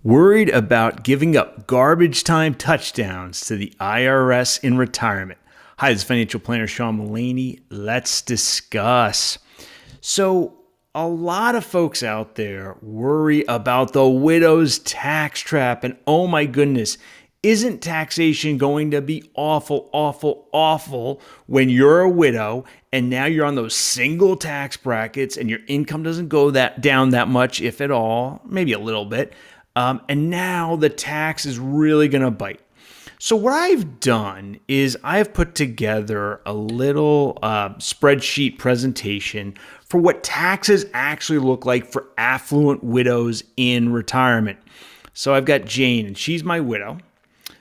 Worried about giving up garbage time touchdowns to the IRS in retirement. Hi, this is financial planner Sean Mullaney. Let's discuss. So, a lot of folks out there worry about the widow's tax trap, and oh my goodness, isn't taxation going to be awful, awful, awful when you're a widow and now you're on those single tax brackets and your income doesn't go down that much, if at all, maybe a little bit. And now the tax is really going to bite. So what I've done is I've put together a little spreadsheet presentation for what taxes actually look like for affluent widows in retirement. So I've got Jane, and she's my widow.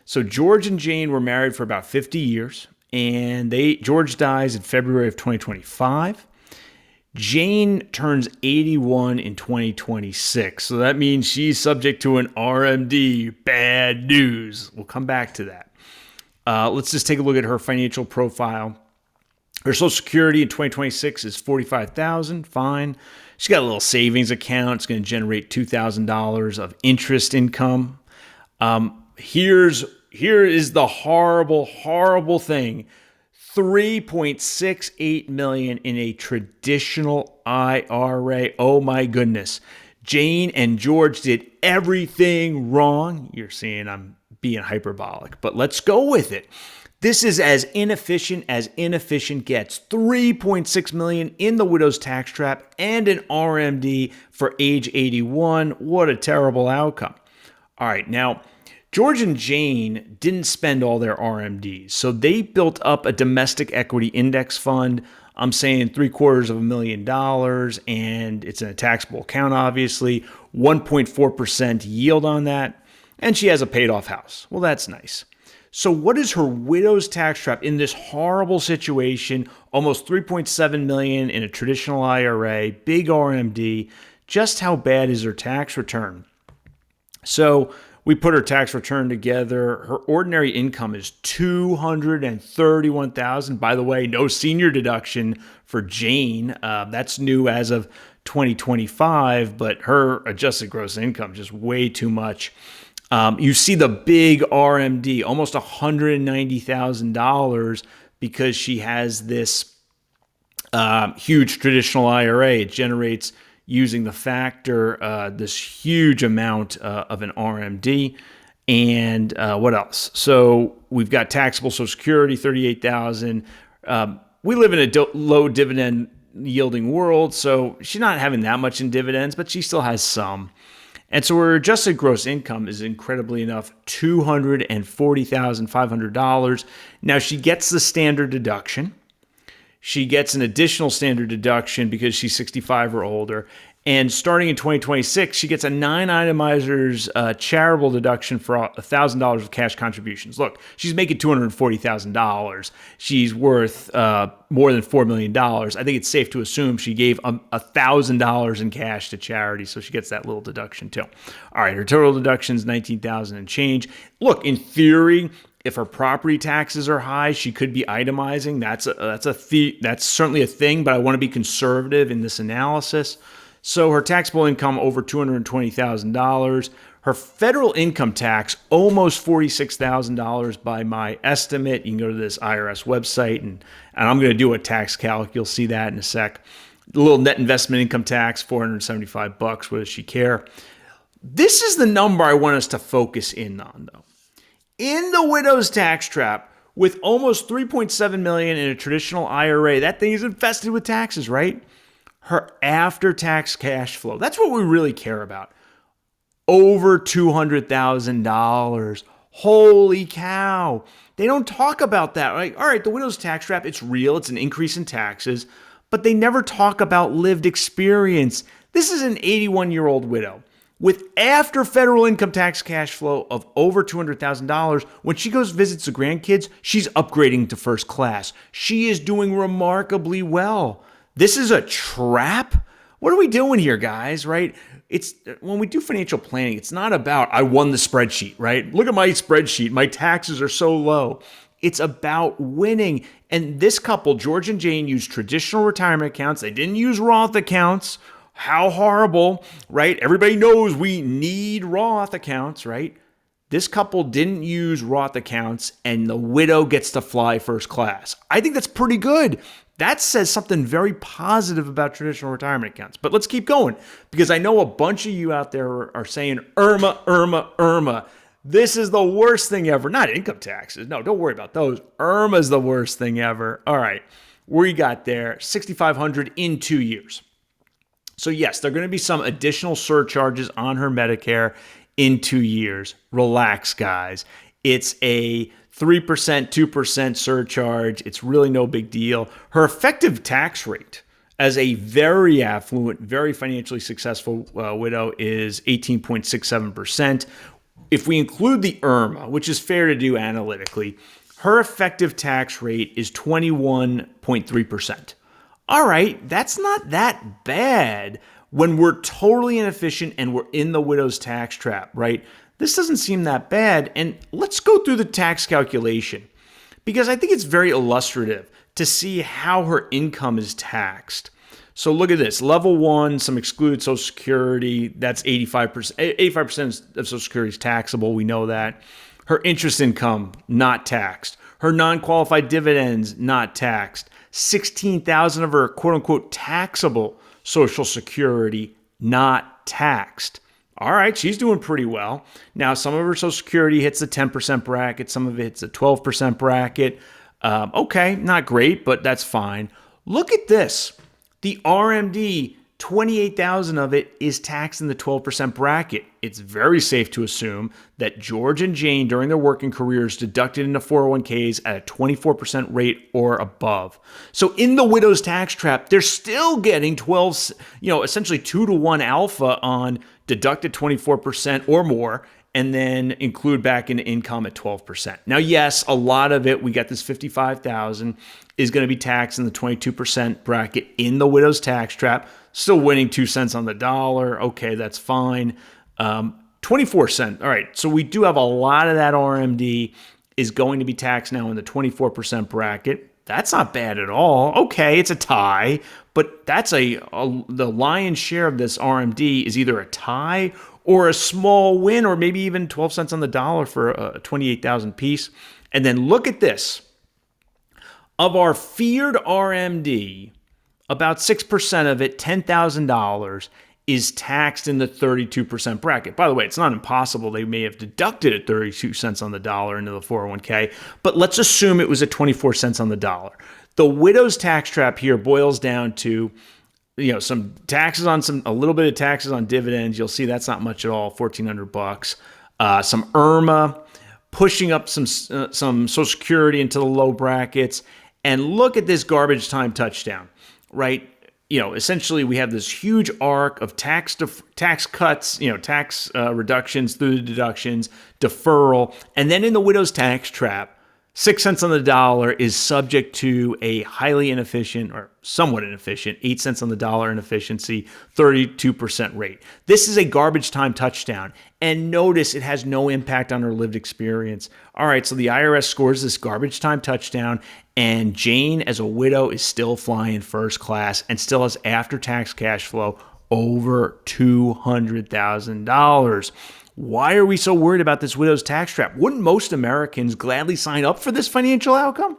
So George and Jane were married for about 50 years, and George dies in February of 2025. Jane turns 81 in 2026, so that means she's subject to an RMD. Bad news. We'll come back to that. Let's just take a look at her financial profile. Her Social Security in 2026 is $45,000. Fine. She's got a little savings account. It's going to generate $2,000 of interest income. Here is the horrible, horrible thing. $3.68 million in a traditional IRA. Oh my goodness. Jane and George did everything wrong. You're seeing I'm being hyperbolic, but let's go with it. This is as inefficient gets. $3.6 million in the widow's tax trap and an RMD for age 81. What a terrible outcome. All right, now George and Jane didn't spend all their RMDs, so they built up a domestic equity index fund. I'm saying $750,000, and it's in a taxable account, obviously. 1.4% yield on that, and she has a paid-off house. Well, that's nice. So what is her widow's tax trap in this horrible situation? Almost $3.7 million in a traditional IRA, big RMD. Just how bad is her tax return? So we put her tax return together. Her ordinary income is $231,000. By the way, no senior deduction for Jane. That's new as of 2025, but her adjusted gross income just way too much. You see the big RMD, almost $190,000, because she has this huge traditional IRA. It generates, using the factor, this huge amount of an RMD. And what else? So we've got taxable Social Security, $38,000. We live in a low dividend yielding world, so she's not having that much in dividends, but she still has some. And so her adjusted gross income is incredibly enough, $240,500. Now she gets the standard deduction. She gets an additional standard deduction because she's 65 or older. And starting in 2026, she gets a 9-itemizers charitable deduction for $1,000 of cash contributions. Look, she's making $240,000. She's worth more than $4 million. I think it's safe to assume she gave $1,000 in cash to charity, so she gets that little deduction too. All right, her total deduction is $19,000 and change. Look, in theory, if her property taxes are high, she could be itemizing. That's certainly a thing, but I want to be conservative in this analysis. So her taxable income over $220,000. Her federal income tax almost $46,000 by my estimate. You can go to this IRS website, and I'm going to do a tax calc. You'll see that in a sec. The little net investment income tax, $475. What does she care? This is the number I want us to focus in on, though. In the widow's tax trap, with almost $3.7 million in a traditional IRA, that thing is infested with taxes, right? Her after-tax cash flow, that's what we really care about. Over $200,000. Holy cow. They don't talk about that. Like, all right, the widow's tax trap, it's real. It's an increase in taxes, but they never talk about lived experience. This is an 81-year-old widow with after federal income tax cash flow of over $200,000. When she goes visits the grandkids, she's upgrading to first class. She is doing remarkably well. This is a trap? What are we doing here, guys, right? It's when we do financial planning, it's not about I won the spreadsheet, right? Look at my spreadsheet. My taxes are so low. It's about winning. And this couple, George and Jane, used traditional retirement accounts. They didn't use Roth accounts. how horrible, right? Everybody knows we need Roth accounts, right? This couple didn't use Roth accounts and the widow gets to fly first class. I think that's pretty good. That says something very positive about traditional retirement accounts. But let's keep going because I know a bunch of you out there are saying, Irma. This is the worst thing ever. Not income taxes. No, don't worry about those. Irma's the worst thing ever. All right, we got there, $6,500 in 2 years. So yes, there are going to be some additional surcharges on her Medicare in 2 years. Relax, guys. It's a 3%, 2% surcharge. It's really no big deal. Her effective tax rate as a very affluent, very financially successful widow is 18.67%. If we include the IRMA, which is fair to do analytically, her effective tax rate is 21.3%. All right, that's not that bad when we're totally inefficient and we're in the widow's tax trap, right? This doesn't seem that bad. And let's go through the tax calculation because I think it's very illustrative to see how her income is taxed. So look at this. Level 1, some excluded Social Security. That's 85%. 85% of Social Security is taxable. We know that. Her interest income, not taxed. Her non-qualified dividends, not taxed. 16,000 of her quote-unquote taxable Social Security, not taxed. All right, she's doing pretty well. Now, some of her Social Security hits the 10% bracket. Some of it hits the 12% bracket. Okay, not great, but that's fine. Look at this. The RMD, 28,000 of it is taxed in the 12% bracket. It's very safe to assume that George and Jane during their working careers deducted into 401ks at a 24% rate or above. So in the widow's tax trap, they're still getting 12, essentially 2-to-1 alpha on deducted 24% or more, and then include back into income at 12%. Now, yes, a lot of it, we got this $55,000 is going to be taxed in the 22% bracket in the widow's tax trap. Still winning 2 cents on the dollar. Okay, that's fine. 24 cents. All right, so we do have a lot of that RMD is going to be taxed now in the 24% bracket. That's not bad at all. Okay, it's a tie, but that's the lion's share of this RMD is either a tie or a small win, or maybe even 12 cents on the dollar for a 28,000 piece. And then look at this. Of our feared RMD, about 6% of it, $10,000, is taxed in the 32% bracket. By the way, it's not impossible. They may have deducted at 32 cents on the dollar into the 401k, but let's assume it was at 24 cents on the dollar. The widow's tax trap here boils down to some taxes on a little bit of taxes on dividends. You'll see that's not much at all, $1,400. Some IRMA, pushing up some Social Security into the low brackets. And look at this garbage time touchdown, right? Essentially we have this huge arc of tax cuts, tax reductions through the deductions, deferral, and then in the widow's tax trap, 6 cents on the dollar is subject to a highly inefficient or somewhat inefficient 8 cents on the dollar inefficiency, 32% rate. This is a garbage time touchdown. And notice it has no impact on her lived experience. All right, so the IRS scores this garbage time touchdown, and Jane, as a widow, is still flying first class and still has after-tax cash flow over $200,000. Why are we so worried about this widow's tax trap? Wouldn't most Americans gladly sign up for this financial outcome?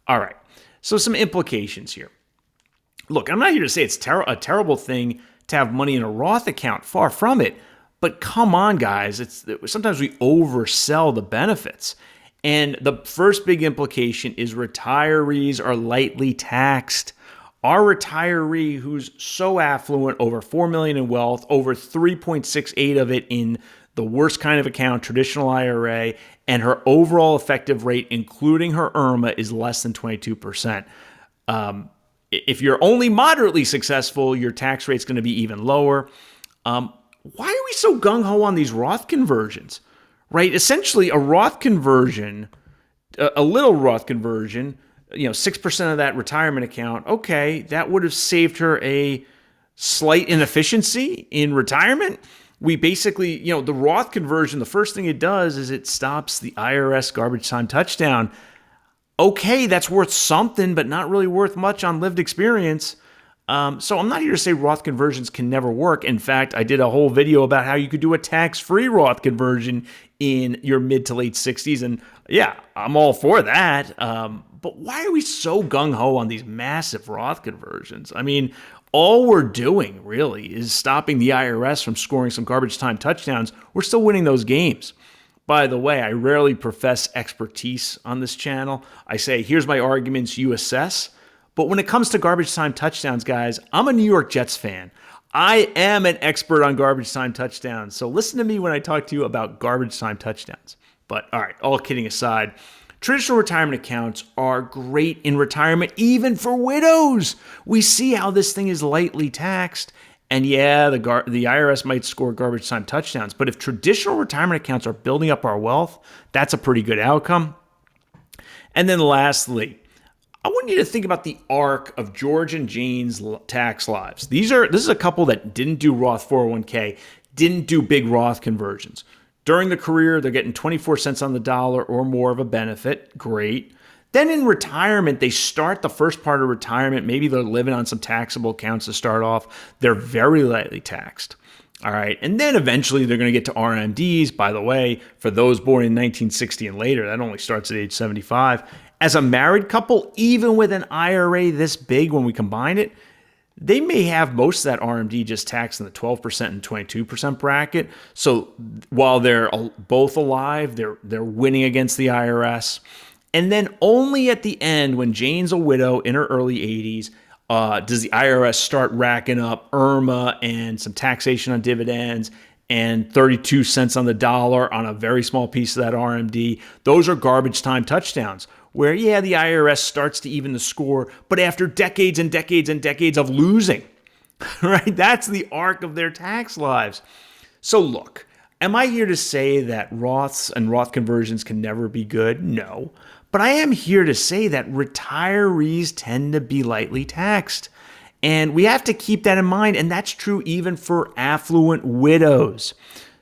All right, so some implications here. Look, I'm not here to say it's a terrible thing to have money in a Roth account. Far from it. But come on, guys. Sometimes we oversell the benefits. And the first big implication is retirees are lightly taxed. Our retiree who's so affluent, over $4 million in wealth, over 3.68 of it in the worst kind of account, traditional IRA, and her overall effective rate, including her IRMA, is less than 22%. If you're only moderately successful, your tax rate's going to be even lower. Why are we so gung-ho on these Roth conversions, right? Essentially, a Roth conversion, a little Roth conversion, 6% of that retirement account, okay, that would have saved her a slight inefficiency in retirement. We basically, the Roth conversion, the first thing it does is it stops the IRS garbage time touchdown. Okay, that's worth something, but not really worth much on lived experience. So I'm not here to say Roth conversions can never work. In fact, I did a whole video about how you could do a tax-free Roth conversion in your mid to late 60s. And yeah, I'm all for that. But why are we so gung-ho on these massive Roth conversions? I mean, all we're doing really is stopping the IRS from scoring some garbage time touchdowns. We're still winning those games. By the way, I rarely profess expertise on this channel. I say, here's my arguments, you assess. But when it comes to garbage time touchdowns, guys, I'm a New York Jets fan. I am an expert on garbage time touchdowns. So listen to me when I talk to you about garbage time touchdowns. But all right, all kidding aside, traditional retirement accounts are great in retirement, even for widows. We see how this thing is lightly taxed. And yeah, the IRS might score garbage time touchdowns. But if traditional retirement accounts are building up our wealth, that's a pretty good outcome. And then lastly, I want you to think about the arc of George and Jane's tax lives. This is a couple that didn't do Roth 401k, didn't do big Roth conversions. During the career, they're getting 24 cents on the dollar or more of a benefit. Great. Then in retirement, they start the first part of retirement. Maybe they're living on some taxable accounts to start off. They're very lightly taxed. All right. And then eventually they're going to get to RMDs. By the way, for those born in 1960 and later, that only starts at age 75. As a married couple, even with an IRA this big, when we combine it, they may have most of that RMD just taxed in the 12% and 22% bracket. So while they're both alive, they're winning against the IRS. And then only at the end, when Jane's a widow in her early 80s, does the IRS start racking up IRMA and some taxation on dividends and 32 cents on the dollar on a very small piece of that RMD. Those are garbage time touchdowns where, yeah, the IRS starts to even the score, but after decades and decades and decades of losing, right? That's the arc of their tax lives. So look, am I here to say that Roths and Roth conversions can never be good? No. But I am here to say that retirees tend to be lightly taxed. And we have to keep that in mind. And that's true even for affluent widows.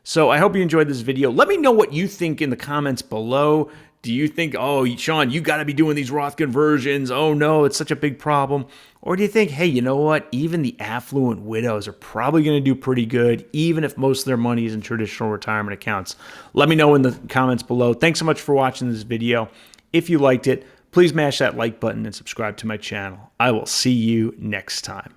So I hope you enjoyed this video. Let me know what you think in the comments below. Do you think, oh, Sean, you got to be doing these Roth conversions. Oh, no, it's such a big problem. Or do you think, hey, you know what? Even the affluent widows are probably going to do pretty good, even if most of their money is in traditional retirement accounts. Let me know in the comments below. Thanks so much for watching this video. If you liked it, please mash that like button and subscribe to my channel. I will see you next time.